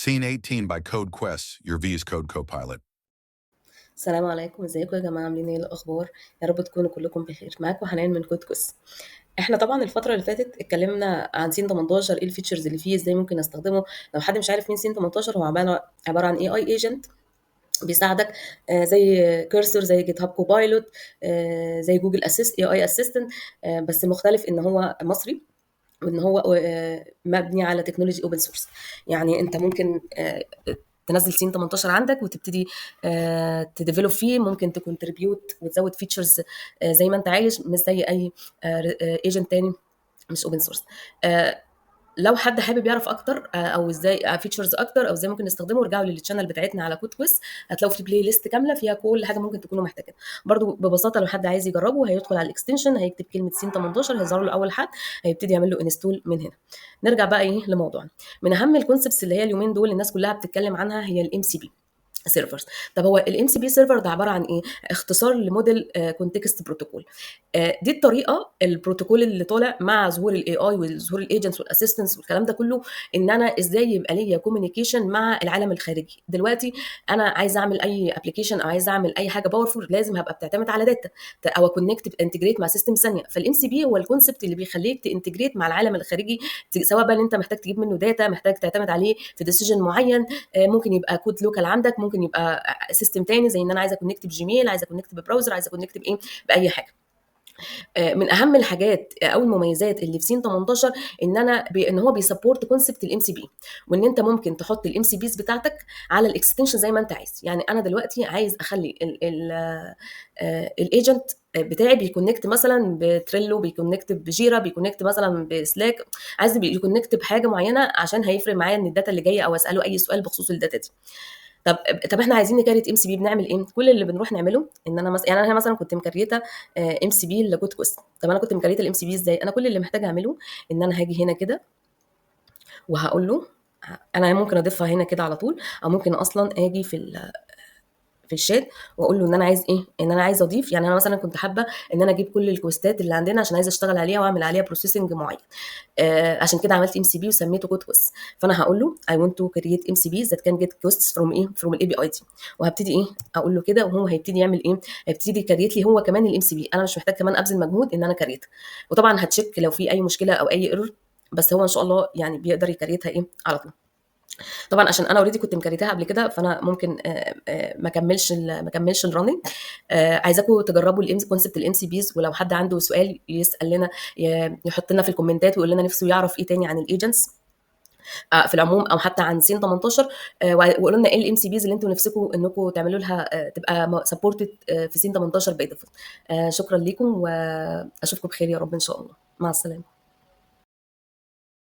Scene 18 by Code Quest, your VS Code Copilot. السلام عليكم، ازيكم يا جماعة؟ عاملين ايه الأخبار؟ يا رب تكونوا كلكم بخير. معاكم حنان من كود كويس. احنا طبعا الفترة اللي فاتت اتكلمنا عن سين 18، ايه الفيتشرز اللي فيه، ازاي ممكن استخدمه. لو حد مش عارف مين سين 18، هو عبارة عن اي ايجنت بيساعدك، زي كيرسور، زي جيت هاب كوبايلوت، زي جوجل اسيست، اي اسيستنت، بس مختلف ان هو مصري، وان هو مبني على تكنولوجي اوبن سورس. يعني انت ممكن تنزل سين 18 عندك وتبتدي تديفلوب فيه، ممكن تكونتريبيوت وتزود فيتشرز زي ما انت عايز، مش زي اي ايجنت تاني مش اوبن سورس. لو حد حابب يعرف اكتر او ازاي فيتشرز اكتر او ازاي ممكن نستخدمه، ارجعوا للشانل بتاعتنا على كود كويس، هتلاقوا في بلاي ليست كامله فيها كل حاجه ممكن تكونوا محتاجينها. برضو ببساطه لو حد عايز يجربه، هيدخل على الاكستنشن، هيكتب كلمه سين 18، هيظهر له اول حد، هيبتدي يعمل له انستول من هنا. نرجع بقى ايه لموضوعنا. من اهم الكونسبتس اللي هي اليومين دول الناس كلها بتتكلم عنها هي الام سي بي سيرفرز. طب هو الام سي بي سيرفر ده عباره عن ايه؟ اختصار لموديل كونتكست بروتوكول. دي الطريقه، البروتوكول اللي طالع مع ظهور الاي اي وظهور الايجنتس والاسيستنتس والكلام ده كله، ان انا ازاي يبقى ليا كوميونيكيشن مع العالم الخارجي. دلوقتي انا عايز اعمل اي ابلكيشن او عايز اعمل اي حاجه باورفول، لازم هبقى بتعتمد على داتا او كونكت انتجريت مع سيستم ثانيه. فالام سي بي هو الكونسبت اللي بيخليك تانتجريت مع العالم الخارجي، سواء بقى انت محتاج تجيب منه داتا، محتاج تعتمد عليه في ديسيجن معين. ممكن يبقى كود لوكال عندك، ممكن يبقى سيستم تاني، زي ان انا عايزه اكونكت بجيميل، عايزه اكونكت ببراوزر، عايزه اكونكت بايه، باي حاجه. من اهم الحاجات او المميزات اللي في سين 18 ان ان هو بيسبورت كونسبت الام سي بي، وان انت ممكن تحط الام سي بيز بتاعتك على الاكستنشن زي ما انت عايز. يعني انا دلوقتي عايز اخلي الايجنت بتاعي بيكونكت مثلا بتريلو، بيكونكت بجيرا، بيكونكت مثلا بسلاك، عايز يكونكت بحاجه معينه عشان هيفرق معايا ان الداتا اللي جايه او اساله اي سؤال بخصوص الداتا دي. طب احنا عايزين نكريت ام سي بي، بنعمل ايه؟ كل اللي بنروح نعمله ان انا مثلا، يعني انا مثلا كنت مكريته ام سي بي لكود كويست. طب انا كنت مكريته الام سي بي ازاي؟ انا كل اللي محتاجه اعمله ان انا هاجي هنا كده وهقول له، انا ممكن اضيفها هنا كده على طول، او ممكن اصلا اجي في الشات واقول له ان انا عايز ايه، ان انا عايز اضيف. يعني انا مثلا كنت حابه ان انا اجيب كل الكوستات اللي عندنا عشان عايزه اشتغل عليها واعمل عليها بروسيسنج معين. عشان كده عملت ام سي بي وسميته كود كويست. فانا هقول له I want to create MCBs that can get quests from ايه، from الاي بي اي دي، وهبتدي ايه، اقول له كده، وهو هيبتدي يعمل ايه، هيبتدي يكريت لي هو كمان الام سي بي. انا مش محتاج كمان ابذل مجهود ان انا كريت. وطبعا هتشيك لو في اي مشكله او اي ايرور، بس هو ان شاء الله يعني بيقدر يكريتها ايه على طول. طبعا عشان انا اوريدي كنت مكريتها قبل كده، فانا ممكن ما كملش الرننج. عايزاكم تجربوا كونسبت الام سي بيز، ولو حد عنده سؤال يسال لنا، يحط لنا في الكومنتات ويقول لنا نفسه يعرف ايه تاني عن الايجنتس في العموم، او حتى عن سين 18. وقولوا لنا ايه الام سي بيز اللي انتم نفسكم انكم تعملوا لها تبقى سبورتد في سين 18 باي ديفولت. شكرا لكم، واشوفكم بخير يا رب ان شاء الله. مع السلامه.